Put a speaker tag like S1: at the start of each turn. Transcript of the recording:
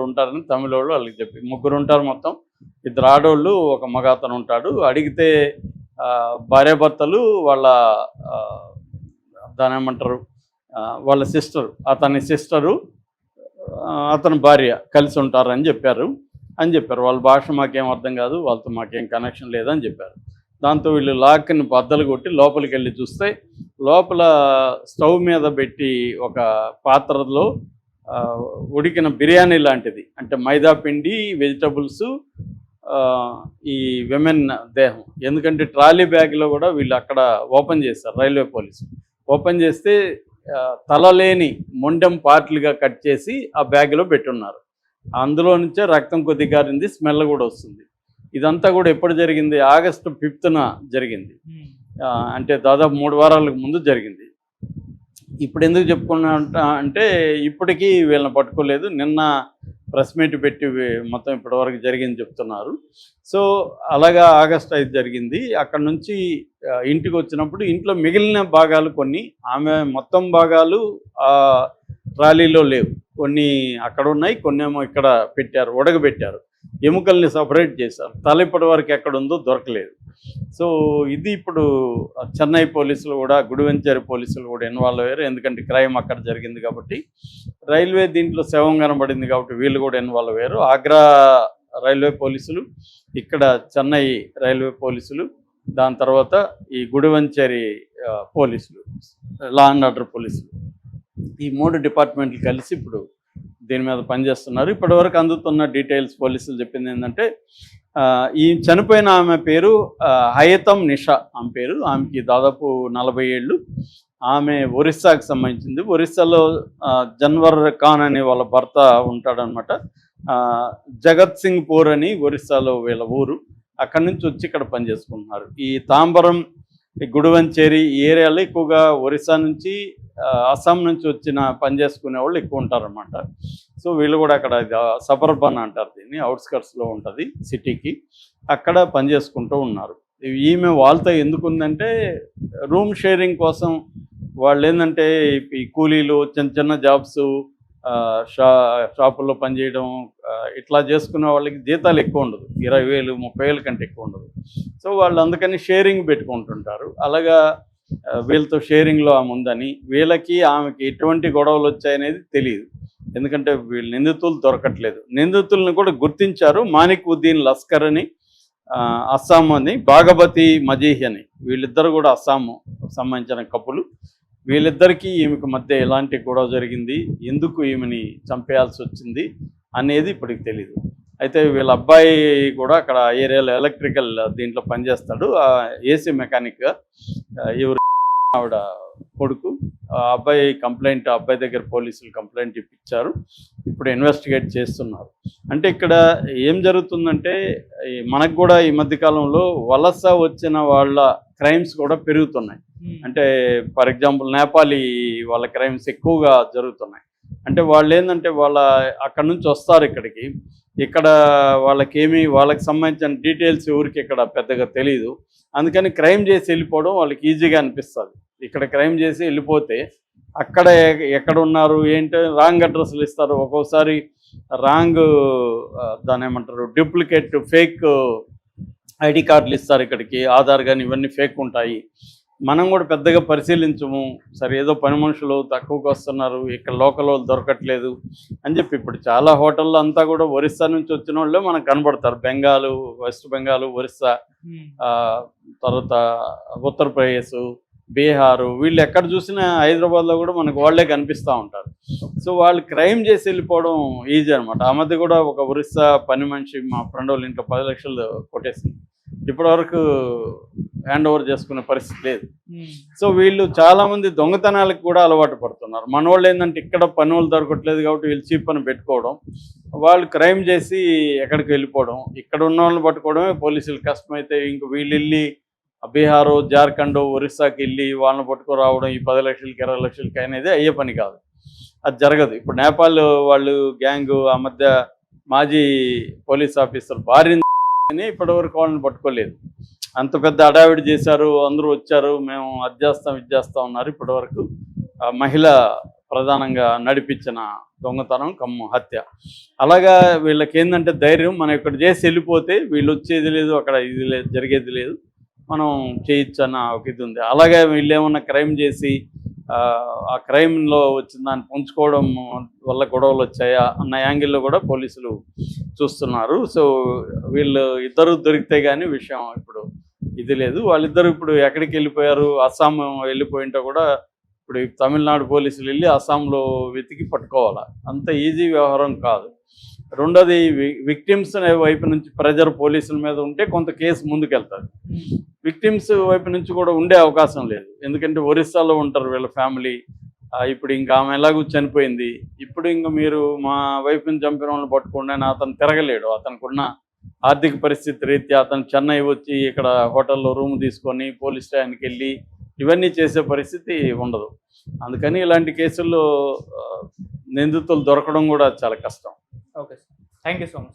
S1: ఉంటారని తమిళోళ్ళు వాళ్ళకి చెప్పి, ముగ్గురు ఉంటారు మొత్తం. ఇద్దరు ఆడోళ్ళు, ఒక మగ అతను ఉంటాడు. అడిగితే భార్యాభర్తలు వాళ్ళ దాని ఏమంటారు, వాళ్ళ సిస్టరు, అతని సిస్టరు, అతని భార్య కలిసి ఉంటారని చెప్పారు. వాళ్ళ భాష మాకేం అర్థం కాదు, వాళ్ళతో మాకేం కనెక్షన్ లేదని చెప్పారు. దాంతో వీళ్ళు లాక్ని బద్దలు కొట్టి లోపలికి వెళ్ళి చూస్తే లోపల స్టవ్ మీద పెట్టి ఒక పాత్రలో ఉడికిన బిర్యానీ లాంటిది, అంటే మైదా పిండి, వెజిటబుల్స్, ఈ విమెన్ దేహం. ఎందుకంటే ట్రాలీ బ్యాగ్లో కూడా వీళ్ళు అక్కడ ఓపెన్ చేశారు, రైల్వే పోలీసు ఓపెన్ చేస్తే తలలేని మొండెం పార్ట్లుగా కట్ చేసి ఆ బ్యాగ్లో పెట్టున్నారు. అందులో నుంచే రక్తం కొద్ది గారింది, స్మెల్ కూడా వస్తుంది. ఇదంతా కూడా ఎప్పుడు జరిగింది? ఆగస్టు 5న జరిగింది. అంటే దాదాపు 3 వారాలకు ముందు జరిగింది. ఇప్పుడు ఎందుకు చెప్పుకున్నా అంటే ఇప్పటికీ వీళ్ళని పట్టుకోలేదు. నిన్న ప్రెస్ మీట్ పెట్టి మొత్తం ఇప్పటివరకు జరిగింది చెప్తున్నారు. సో అలాగా ఆగస్టు 5 జరిగింది. అక్కడ నుంచి ఇంటికి వచ్చినప్పుడు ఇంట్లో మిగిలిన భాగాలు కొన్ని, ఆమె మొత్తం భాగాలు ట్రాలీలో లేవు, కొన్ని అక్కడ ఉన్నాయి, కొన్ని ఏమో ఇక్కడ పెట్టారు, ఉడకబెట్టారు, ఎముకల్ని సపరేట్ చేశారు. తల ఇప్పటి వరకు ఎక్కడ ఉందో దొరకలేదు. సో ఇది ఇప్పుడు చెన్నై పోలీసులు కూడా, గుడివంచేరి పోలీసులు కూడా ఇన్వాల్వ్ అయ్యారు. ఎందుకంటే క్రైమ్ అక్కడ జరిగింది కాబట్టి, రైల్వే దీంట్లో శవం కనబడింది కాబట్టి వీళ్ళు కూడా ఇన్వాల్వ్ అయ్యారు. ఆగ్రా రైల్వే పోలీసులు, ఇక్కడ చెన్నై రైల్వే పోలీసులు, దాని తర్వాత ఈ గుడివంచేరి పోలీసులు, లా అండ్ ఆర్డర్ పోలీసులు, ఈ 3 డిపార్ట్మెంట్లు కలిసి ఇప్పుడు దీని మీద పనిచేస్తున్నారు. ఇప్పటివరకు అందుతున్న డీటెయిల్స్ పోలీసులు చెప్పింది ఏంటంటే, ఈ చనిపోయిన ఆమె పేరు హయతం నిషా ఆమె పేరు. ఆమెకి దాదాపు 40 ఏళ్ళు. ఆమె ఒరిస్సాకి సంబంధించింది. ఒరిస్సాలో జన్వర్ ఖాన్ అని వాళ్ళ భర్త ఉంటాడనమాట. జగత్ సింగ్ పూర్ అని ఒరిస్సాలో వీళ్ళ ఊరు. అక్కడి నుంచి వచ్చి ఇక్కడ పనిచేసుకుంటున్నారు. ఈ తాంబరం, ఈ గుడివంచేరి ఈ ఏరియాలో ఎక్కువగా ఒరిస్సా నుంచి, అస్సాం నుంచి వచ్చిన పని చేసుకునే వాళ్ళు ఎక్కువ ఉంటారన్నమాట. సో వీళ్ళు కూడా అక్కడ సబర్బన్ అంటారు దీన్ని, అవుట్స్కర్ట్స్లో ఉంటుంది సిటీకి, అక్కడ పని చేసుకుంటూ ఉన్నారు. ఈమె వాళ్ళతో ఎందుకుందంటే రూమ్ షేరింగ్ కోసం. వాళ్ళు ఏంటంటే ఈ కూలీలు, చిన్న చిన్న జాబ్స్, షాపుల్లో పనిచేయడం, ఇట్లా చేసుకునే వాళ్ళకి జీతాలు ఎక్కువ ఉండదు, 20,000 30,000 కంటే ఎక్కువ ఉండదు. సో వాళ్ళు అందుకని షేరింగ్ పెట్టుకుంటుంటారు. అలాగా వీళ్ళతో షేరింగ్లో ఆమె ఉందని, వీళ్ళకి ఆమెకి ఎటువంటి గొడవలు వచ్చాయనేది తెలియదు. ఎందుకంటే వీళ్ళు నిందితులు దొరకట్లేదు. నిందితులను కూడా గుర్తించారు. మానిక్ ఉద్దీన్ లస్కర్ అని, అస్సాం అని, భాగవతి మజీహ్ అని, వీళ్ళిద్దరు కూడా అస్సాము సంబంధించిన కపులు. వీళ్ళిద్దరికీ ఈమెకు మధ్య ఎలాంటి గొడవ జరిగింది, ఎందుకు ఈమెని చంపేయాల్సి వచ్చింది అనేది ఇప్పటికి తెలియదు. అయితే వీళ్ళ అబ్బాయి కూడా అక్కడ ఏరియాలో ఎలక్ట్రికల్ దీంట్లో పనిచేస్తాడు, ఏసీ మెకానిక్గా. ఎవరు ఆవిడ కొడుకు. అబ్బాయి దగ్గర పోలీసులు కంప్లైంట్ ఇప్పించారు. ఇప్పుడు ఇన్వెస్టిగేట్ చేస్తున్నారు. అంటే ఇక్కడ ఏం జరుగుతుందంటే, మనకు కూడా ఈ మధ్యకాలంలో వలస వచ్చిన వాళ్ళ క్రైమ్స్ కూడా పెరుగుతున్నాయి. అంటే ఫర్ ఎగ్జాంపుల్ నేపాలీ వాళ్ళ క్రైమ్స్ ఎక్కువగా జరుగుతున్నాయి. అంటే వాళ్ళు ఏంటంటే అక్కడి నుంచి వస్తారు ఇక్కడికి, ఇక్కడ వాళ్ళకి సంబంధించిన డీటెయిల్స్ ఎవరికి ఇక్కడ పెద్దగా తెలియదు. అందుకని క్రైమ్ చేసి వెళ్ళిపోవడం వాళ్ళకి ఈజీగా అనిపిస్తుంది. ఇక్కడ క్రైమ్ చేసి వెళ్ళిపోతే అక్కడ ఎక్కడ ఉన్నారు ఏంటో రాంగ్ అడ్రస్లు ఇస్తారు. ఒక్కోసారి రాంగ్ దాని ఏమంటారు, డూప్లికేట్ ఫేక్ ఐడి కార్డులు ఇస్తారు ఇక్కడికి, ఆధార్ కానీ ఇవన్నీ ఫేక్ ఉంటాయి. మనం కూడా పెద్దగా పరిశీలించము. సరే ఏదో పని మనుషులు తక్కువకి వస్తున్నారు, ఇక్కడ లోకల్ వాళ్ళు దొరకట్లేదు అని చెప్పి ఇప్పుడు చాలా హోటల్లో అంతా కూడా ఒరిస్సా నుంచి వచ్చిన వాళ్ళే మనకు కనబడతారు. బెంగాల్, వెస్ట్ బెంగాల్, ఒరిస్సా, తర్వాత ఉత్తరప్రదేశ్, బీహారు, వీళ్ళు ఎక్కడ చూసినా హైదరాబాద్లో కూడా మనకు వాళ్ళే కనిపిస్తూ ఉంటారు. సో వాళ్ళు క్రైమ్ చేసి వెళ్ళిపోవడం ఈజీ అనమాట. ఆ మధ్య కూడా ఒక ఒరిస్సా పని మనిషి మా ఫ్రెండ్ వాళ్ళ ఇంట్లో 10 లక్షలు కొట్టేసింది. ఇప్పటివరకు హ్యాండ్ ఓవర్ చేసుకునే పరిస్థితి లేదు. సో వీళ్ళు చాలామంది దొంగతనాలకు కూడా అలవాటు పడుతున్నారు. మన వాళ్ళు ఏంటంటే ఇక్కడ పనులు దొరకట్లేదు కాబట్టి వీళ్ళు చీప్ పని పెట్టుకోవడం, వాళ్ళు క్రైమ్ చేసి ఎక్కడికి వెళ్ళిపోవడం, ఇక్కడ ఉన్న వాళ్ళని పట్టుకోవడమే పోలీసులు కష్టమైతే ఇంక వీళ్ళు వెళ్ళి బీహారు, జార్ఖండ్, ఒరిస్సాకి వెళ్ళి వాళ్ళని పట్టుకురావడం ఈ 10 లక్షలకి 20 లక్షలకి అనేది అయ్యే పని కాదు, అది జరగదు. ఇప్పుడు నేపాల్ వాళ్ళు గ్యాంగ్ ఆ మధ్య మాజీ పోలీస్ ఆఫీసర్ భార్యని ఇప్పటివరకు వాళ్ళని పట్టుకోలేదు. అంత పెద్ద అడావిడి చేశారు, అందరూ వచ్చారు, మేము అది చేస్తాం ఇది చేస్తాం ఉన్నారు. ఇప్పటివరకు మహిళ ప్రధానంగా నడిపించిన దొంగతనం కమ్ము హత్య. అలాగా వీళ్ళకి ఏంటంటే ధైర్యం, మనం ఇక్కడ చేసి వెళ్ళిపోతే వీళ్ళు వచ్చేది లేదు, అక్కడ ఇది లేదు, జరిగేది లేదు, మనం చేయొచ్చు అన్న ఒక ఇది ఉంది. అలాగే వీళ్ళు ఏమన్నా క్రైమ్ చేసి ఆ క్రైమ్లో వచ్చిన దాన్ని పంచుకోవడం వల్ల గొడవలు వచ్చాయా అన్న యాంగిల్లో కూడా పోలీసులు చూస్తున్నారు. సో వీళ్ళు ఇద్దరు దొరికితే కానీ విషయం ఇప్పుడు ఇది లేదు. వాళ్ళిద్దరు ఇప్పుడు ఎక్కడికి వెళ్ళిపోయారు, అస్సాం వెళ్ళిపోయింటే కూడా ఇప్పుడు ఈ తమిళనాడు పోలీసులు వెళ్ళి అస్సాంలో వెతికి పట్టుకోవాలి. అంత ఈజీ వ్యవహారం కాదు. రెండోది విక్టిమ్స్ వైపు నుంచి ప్రెజర్ పోలీసుల మీద ఉంటే కొంత కేసు ముందుకెళ్తుంది. విక్టిమ్స్ వైపు నుంచి కూడా ఉండే అవకాశం లేదు. ఎందుకంటే ఒరిస్సాలో ఉంటారు వీళ్ళ ఫ్యామిలీ. ఇప్పుడు ఇంకా ఆమె ఎలాగూ చనిపోయింది, ఇప్పుడు ఇంకా మీరు మా వైపుని చంపిన వాళ్ళని పట్టుకోండి అని అతను తిరగలేడు. అతనుకున్న ఆర్థిక పరిస్థితి రీత్యా అతను చెన్నై వచ్చి ఇక్కడ హోటల్లో రూమ్ తీసుకొని పోలీస్ స్టేషన్కి వెళ్ళి ఇవన్నీ చేసే పరిస్థితి ఉండదు. అందుకని ఇలాంటి కేసుల్లో నిందితులు దొరకడం కూడా చాలా కష్టం.
S2: Okay sir, thank you so much.